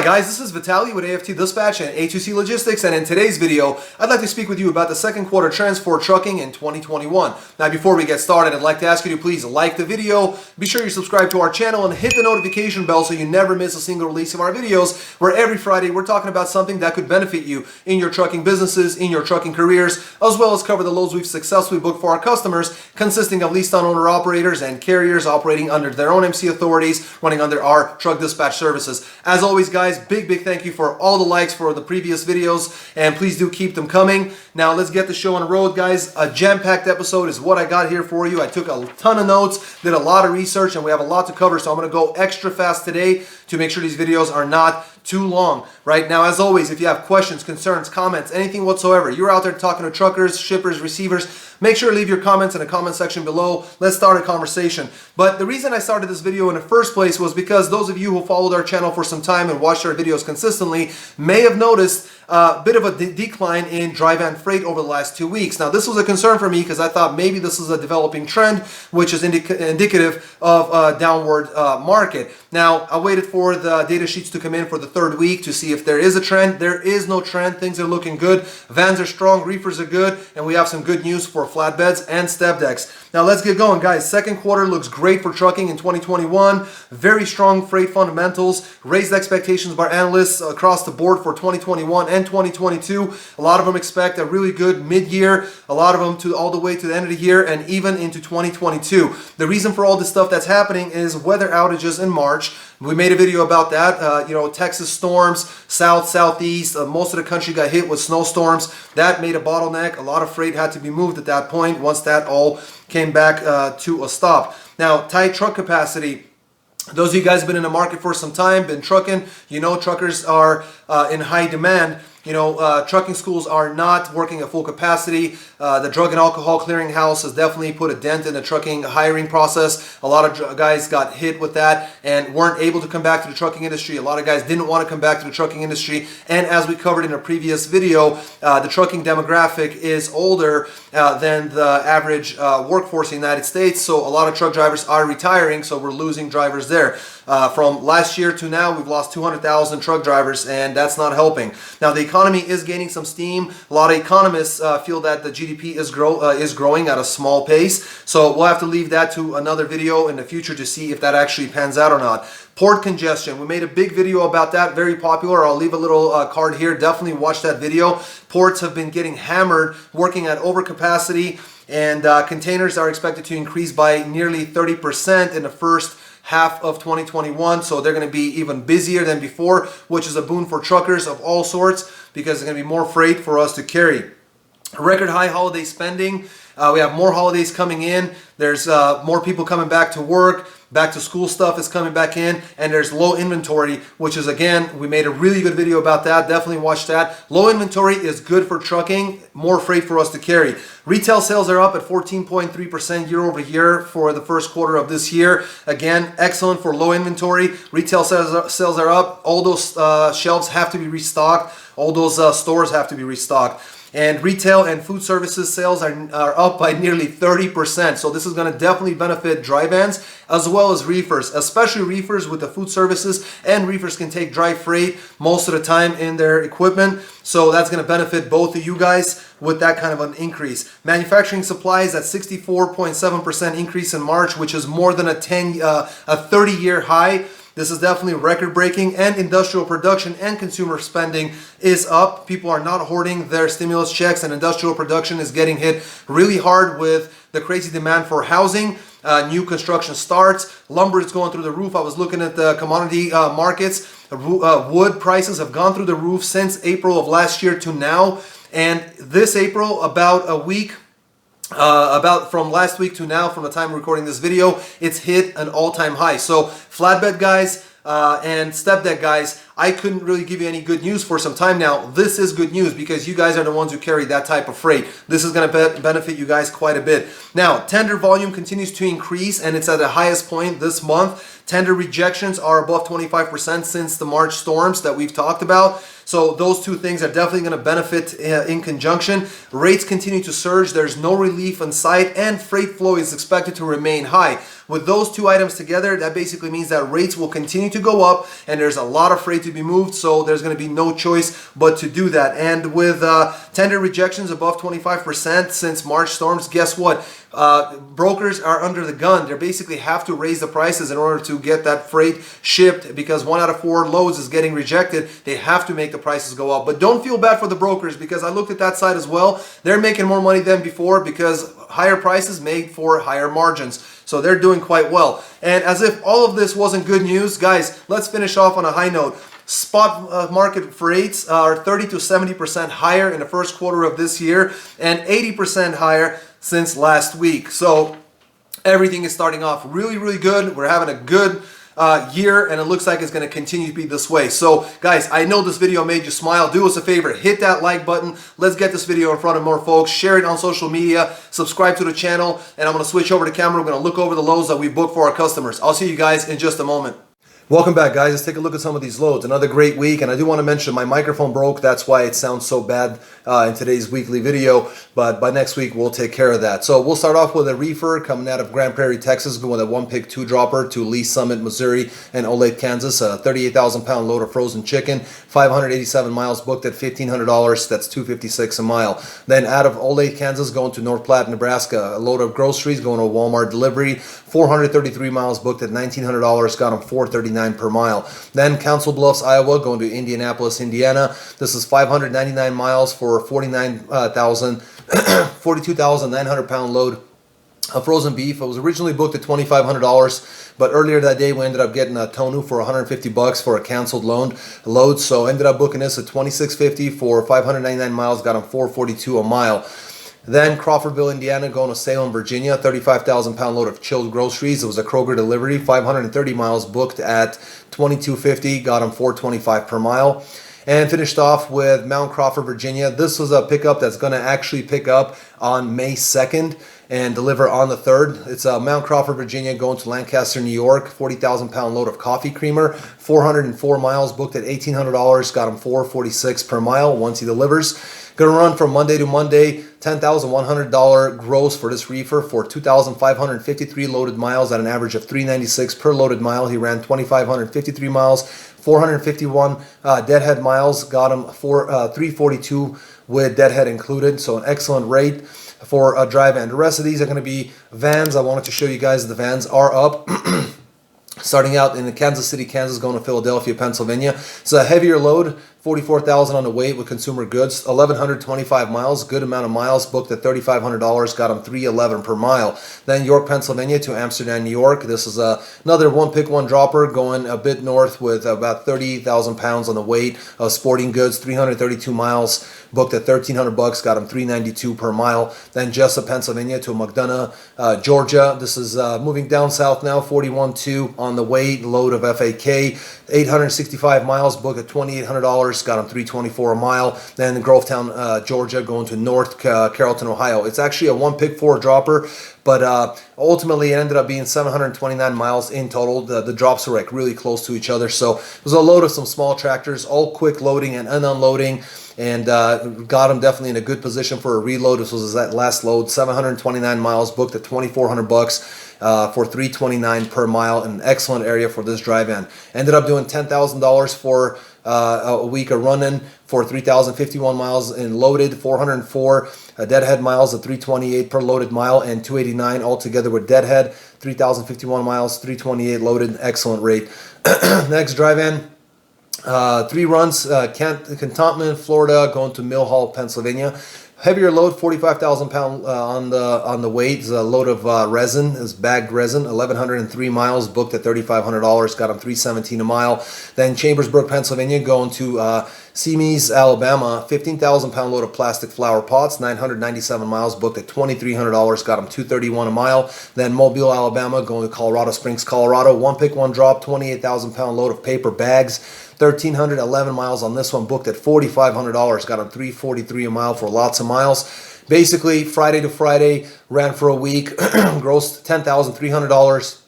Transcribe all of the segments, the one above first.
guys, this is Vitaly with AFT Dispatch and A2C Logistics, and in today's video, I'd like to speak with you about the second quarter trends for trucking in 2021. Now, before we get started, I'd like to ask you to please like the video, be sure you subscribe to our channel, and hit the notification bell so you never miss a single release of our videos, where every Friday we're talking about something that could benefit you in your trucking businesses, in your trucking careers, as well as cover the loads we've successfully booked for our customers, consisting of leased on owner-operators and carriers operating under their own MC authorities, running under our truck dispatch services. As always, guys, big thank you for all the likes for the previous videos, and please do keep them coming. Now let's get the show on the road, guys. A jam-packed episode is what I got here for you. I took a ton of notes, did a lot of research, and we have a lot to cover, so I'm going to go extra fast today to make sure these videos are not too long. Right now, as always, if you have questions, concerns, comments, anything whatsoever, you're out there talking to truckers, shippers, receivers, make sure to leave your comments in the comment section below. Let's start a conversation. But the reason I started this video in the first place was because those of you who followed our channel for some time and watched our videos consistently may have noticed a bit of a decline in dry van freight over the last 2 weeks. Now, this was a concern for me because I thought maybe this is a developing trend, which is indicative of a downward market. Now, I waited for the data sheets to come in for the third week to see if there is a trend. There is no trend. Things are looking good. Vans are strong, reefers are good, and we have some good news for flatbeds and step decks. Now, let's get going, guys. Second quarter looks great for trucking in 2021. Very strong freight fundamentals. Raised expectations by analysts across the board for 2021 and 2022. A lot of them expect a really good mid-year. A lot of them to all the way to the end of the year and even into 2022. The reason for all this stuff that's happening is weather outages in March. We made a video about that. Texas storms, southeast, most of the country got hit with snowstorms. That made a bottleneck. A lot of freight had to be moved at that point once that all came back to a stop. Now, tight truck capacity. Those of you guys have been in the market for some time, been trucking, truckers are in high demand. Trucking schools are not working at full capacity. The Drug and Alcohol Clearinghouse has definitely put a dent in the trucking hiring process. A lot of guys got hit with that and weren't able to come back to the trucking industry. A lot of guys didn't want to come back to the trucking industry. And as we covered in a previous video, the trucking demographic is older than the average workforce in the United States. So a lot of truck drivers are retiring, so we're losing drivers there. From last year to now, we've lost 200,000 truck drivers, and that's not helping. Now, the economy is gaining some steam. A lot of economists feel that the GDP is growing at a small pace. So we'll have to leave that to another video in the future to see if that actually pans out or not. Port congestion. We made a big video about that, very popular. I'll leave a little card here. Definitely watch that video. Ports have been getting hammered, working at overcapacity, and containers are expected to increase by nearly 30% in the first half of 2021, so they're going to be even busier than before, which is a boon for truckers of all sorts because there's going to be more freight for us to carry. Record high holiday spending. We have more holidays coming in. There's more people coming back to work. Back to school stuff is coming back in, and there's low inventory, which is, again, we made a really good video about that. Definitely watch that. Low inventory is good for trucking, more freight for us to carry. Retail sales are up at 14.3% year over year for the first quarter of this year. Again, excellent for low inventory. Retail sales are up. All those shelves have to be restocked. All those stores have to be restocked. And retail and food services sales are up by nearly 30%. So this is going to definitely benefit dry vans as well as reefers, especially reefers with the food services. And reefers can take dry freight most of the time in their equipment. So that's going to benefit both of you guys with that kind of an increase. Manufacturing supplies at 64.7% increase in March, which is more than a 30-year high. This is definitely record-breaking, and industrial production and consumer spending is up. People are not hoarding their stimulus checks, and industrial production is getting hit really hard with the crazy demand for housing. New construction starts. Lumber is going through the roof. I was looking at the commodity markets. Wood prices have gone through the roof since April of last year to now. And this April, about a week, from last week to now, from the time of recording this video, it's hit an all-time high. So flatbed guys and step deck guys, I couldn't really give you any good news for some time now. This is good news because you guys are the ones who carry that type of freight. This is going to benefit you guys quite a bit. Now, tender volume continues to increase, and it's at the highest point this month. Tender rejections are above 25% since the March storms that we've talked about. So those two things are definitely going to benefit in conjunction. Rates continue to surge. There's no relief in sight, and freight flow is expected to remain high. With those two items together, that basically means that rates will continue to go up, and there's a lot of freight to be moved, so there's going to be no choice but to do that. And with tender rejections above 25% since March storms, guess what? Brokers are under the gun. They basically have to raise the prices in order to get that freight shipped, because 1 out of 4 loads is getting rejected. They have to make the prices go up. But don't feel bad for the brokers, because I looked at that side as well. They're making more money than before because higher prices made for higher margins. So they're doing quite well. And as if all of this wasn't good news, guys, let's finish off on a high note. Spot market freights are 30 to 70% higher in the first quarter of this year and 80% higher since last week. So everything is starting off really, really good. We're having a good year, and it looks like it's going to continue to be this way. So guys, I know this video made you smile. Do us a favor, hit that like button. Let's get this video in front of more folks. Share it on social media, subscribe to the channel, and I'm going to switch over to camera. We're going to look over the loads that we booked for our customers. I'll see you guys in just a moment. Welcome back, guys. Let's take a look at some of these loads. Another great week, and I do want to mention my microphone broke. That's why it sounds so bad in today's weekly video, but by next week we'll take care of that. So we'll start off with a reefer coming out of Grand Prairie, Texas, going with a 1-pick 2-dropper to Lee Summit, Missouri, and Olathe, Kansas. A 38,000-pound load of frozen chicken, 587 miles booked at $1,500. That's $256 a mile. Then out of Olathe, Kansas, going to North Platte, Nebraska, a load of groceries going to a Walmart delivery, 433 miles booked at $1,900. Got them $439 per mile. Then Council Bluffs, Iowa, going to Indianapolis, Indiana. This is 599 miles for 42,900 pound load of frozen beef. It was originally booked at $2,500, but earlier that day we ended up getting a tonu for $150 for a canceled load. So ended up booking this at $2,650 for 599 miles. Got them $442 a mile. Then Crawfordville, Indiana, going to Salem, Virginia, 35,000-pound load of chilled groceries. It was a Kroger delivery, 530 miles booked at $2,250, got them $425 per mile. And finished off with Mount Crawford, Virginia. This was a pickup that's going to actually pick up on May 2nd and deliver on the 3rd. It's Mount Crawford, Virginia, going to Lancaster, New York, 40,000-pound load of coffee creamer, 404 miles booked at $1,800, got him $446 per mile once he delivers. Going to run from Monday to Monday, $10,100 gross for this reefer for 2,553 loaded miles at an average of $396 per loaded mile. He ran 2,553 miles, 451 deadhead miles, got him $342 with deadhead included, so an excellent rate for a dry van. The rest of these are going to be vans. I wanted to show you guys the vans are up. Starting out in Kansas City, Kansas, going to Philadelphia, Pennsylvania. It's a heavier load, 44,000 on the weight with consumer goods, 1,125 miles, good amount of miles, booked at $3,500, got them $311 per mile. Then York, Pennsylvania to Amsterdam, New York. This is another 1-pick 1-dropper going a bit north with about 30,000 pounds on the weight of sporting goods, 332 miles, booked at $1,300, got them $392 per mile. Then Jessup, Pennsylvania to McDonough, Georgia. This is moving down south now, 41.2 on the weight, load of FAK, 865 miles, booked at $2,800, got them $324 a mile. Then Grovetown, Georgia, going to North Carrollton, Ohio. It's actually a 1-pick 4-dropper, but ultimately it ended up being 729 miles in total. The drops were like really close to each other, so it was a load of some small tractors, all quick loading and unloading, and got him definitely in a good position for a reload. This was that last load, 729 miles, booked at $2,400 for $329 per mile, an excellent area for this dry van. Ended up doing $10,000 for a week of running for 3,051 miles in loaded, 404 deadhead miles at $328 per loaded mile, and $289 altogether with deadhead, 3,051 miles, $328 loaded, excellent rate. Next dry van. 3 runs, Cantonment, Florida, going to Mill Hall, Pennsylvania. Heavier load, 45,000 pound on the weight. It's a load of resin, is bagged resin, 1,103 miles, booked at $3,500, got him $317 a mile. Then Chambersburg, Pennsylvania, going to Semi's, Alabama, 15,000 pound load of plastic flower pots, 997 miles, booked at $2,300, got him $231 a mile. Then Mobile, Alabama, going to Colorado Springs, Colorado, 1-pick 1-drop, 28,000 pound load of paper bags, 1,311 miles on this one, booked at $4,500, got him $343 a mile for lots of miles. Basically, Friday to Friday, ran for a week, grossed $10,300.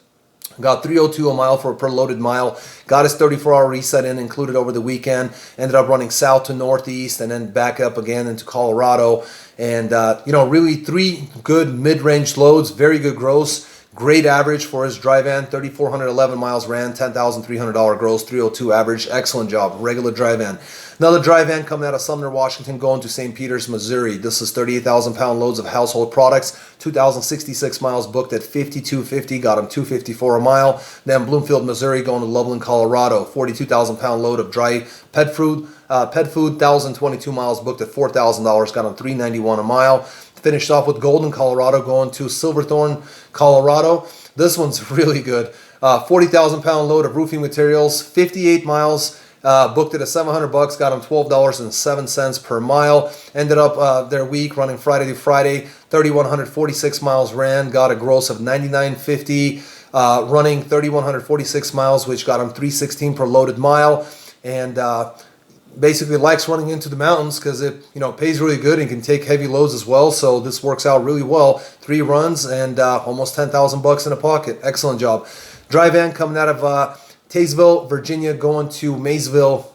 Got 302 a mile for per loaded mile. Got his 34-hour reset in, included over the weekend. Ended up running south to northeast and then back up again into Colorado. And, really 3 good mid-range loads, very good gross. Great average for his dry van, 3,411 miles ran, $10,300 gross, 302 average. Excellent job, regular dry van. Another dry van coming out of Sumner, Washington, going to St. Peters, Missouri. This is 38,000 pound loads of household products, 2,066 miles booked at 5,250, got him 254 a mile. Then Bloomfield, Missouri, going to Loveland, Colorado, 42,000 pound load of dry pet food, 1,022 miles booked at $4,000, got him 391 a mile. Finished off with Golden, Colorado, going to Silverthorne, Colorado. This one's really good. 40,000 pound load of roofing materials, 58 miles, booked at $700, got him $12.07 per mile. Ended up their week running Friday to Friday, 3,146 miles ran, got a gross of $99.50, running 3,146 miles, which got him $316 per loaded mile. And basically likes running into the mountains because it pays really good and can take heavy loads as well. So this works out really well. 3 runs and almost $10,000 in a pocket. Excellent job. Dry van coming out of Tazeville, Virginia, going to Maysville,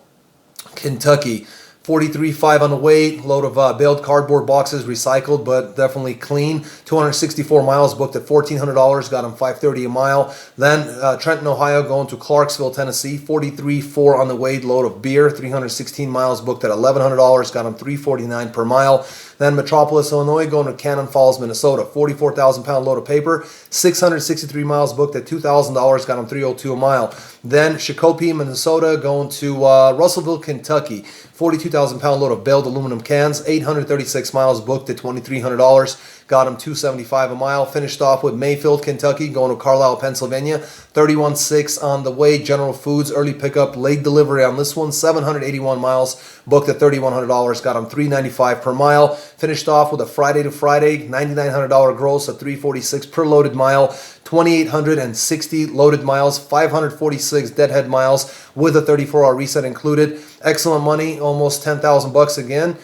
Kentucky. 43.5 on the weight, load of baled cardboard boxes, recycled, but definitely clean. 264 miles booked at $1,400, got him $530 a mile. Then Trenton, Ohio, going to Clarksville, Tennessee. 43.4 on the weight, load of beer, 316 miles booked at $1,100, got him $349 per mile. Then Metropolis, Illinois, going to Cannon Falls, Minnesota. 44,000 pound load of paper, 663 miles booked at $2,000, got him $302 a mile. Then Shakopee, Minnesota, going to Russellville, Kentucky. 42,000 pound load of baled aluminum cans, 836 miles booked at $2,300, got him $275 a mile. Finished off with Mayfield, Kentucky, going to Carlisle, Pennsylvania. 31.6 on the way. General Foods, early pickup, late delivery on this one. 781 miles booked at $3,100, got him $395 per mile. Finished off with a Friday to Friday, $9,900 gross at $346 per loaded mile. 2,860 loaded miles, 546 deadhead miles with a 34-hour reset included. Excellent money, almost $10,000 again.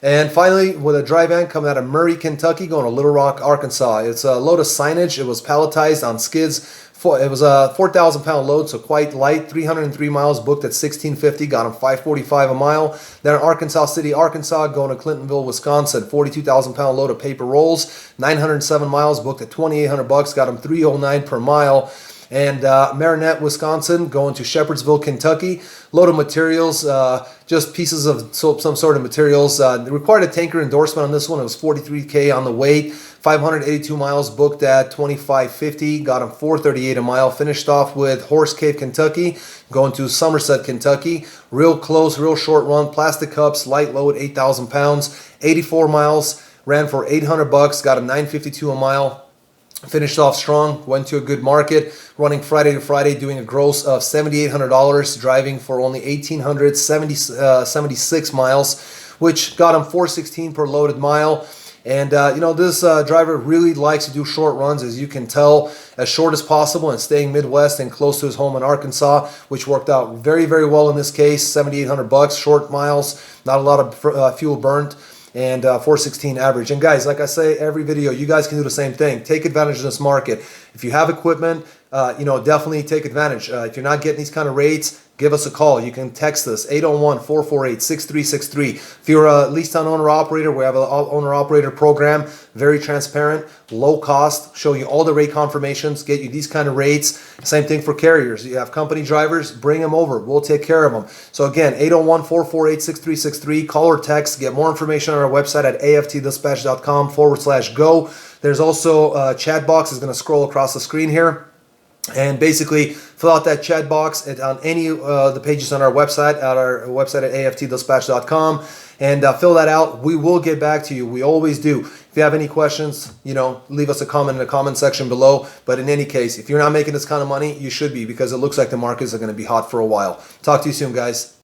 And finally, with a dry van coming out of Murray, Kentucky, going to Little Rock, Arkansas. It's a load of signage. It was palletized on skids. It was a 4,000 pound load, so quite light. 303 miles booked at $1,650, got him $545 a mile. Then Arkansas City, Arkansas, going to Clintonville, Wisconsin. 42,000 pound load of paper rolls. 907 miles booked at $2,800, got him $309 per mile. And Marinette, Wisconsin, going to Shepherdsville, Kentucky. Load of materials, just pieces of some sort of materials. They required a tanker endorsement on this one. It was 43K on the weight. 582 miles booked at $25.50. Got him $438 a mile. Finished off with Horse Cave, Kentucky, going to Somerset, Kentucky. Real close, real short run. Plastic cups, light load, 8,000 pounds. 84 miles. Ran for $800. Got him $952 a mile. Finished off strong, went to a good market, running Friday to Friday, doing a gross of $7,800, driving for only 1,876 miles, which got him $416 per loaded mile. And, this driver really likes to do short runs, as you can tell, as short as possible and staying Midwest and close to his home in Arkansas, which worked out very, very well in this case. $7,800, short miles, not a lot of fuel burnt. And 416 average. And guys, like I say every video, you guys can do the same thing. Take advantage of this market. If you have equipment, definitely take advantage. If you're not getting these kind of rates, give us a call. You can text us 801-448-6363. If you're a lease-to-own owner-operator, we have an owner-operator program, very transparent, low cost, show you all the rate confirmations, get you these kind of rates. Same thing for carriers. You have company drivers, bring them over. We'll take care of them. So again, 801-448-6363. Call or text. Get more information on our website at aftdispatch.com/go. There's also a chat box is going to scroll across the screen here. And basically, fill out that chat box on any of the pages on our website, at aftdispatch.com, and fill that out. We will get back to you. We always do. If you have any questions, leave us a comment in the comment section below. But in any case, if you're not making this kind of money, you should be, because it looks like the markets are going to be hot for a while. Talk to you soon, guys.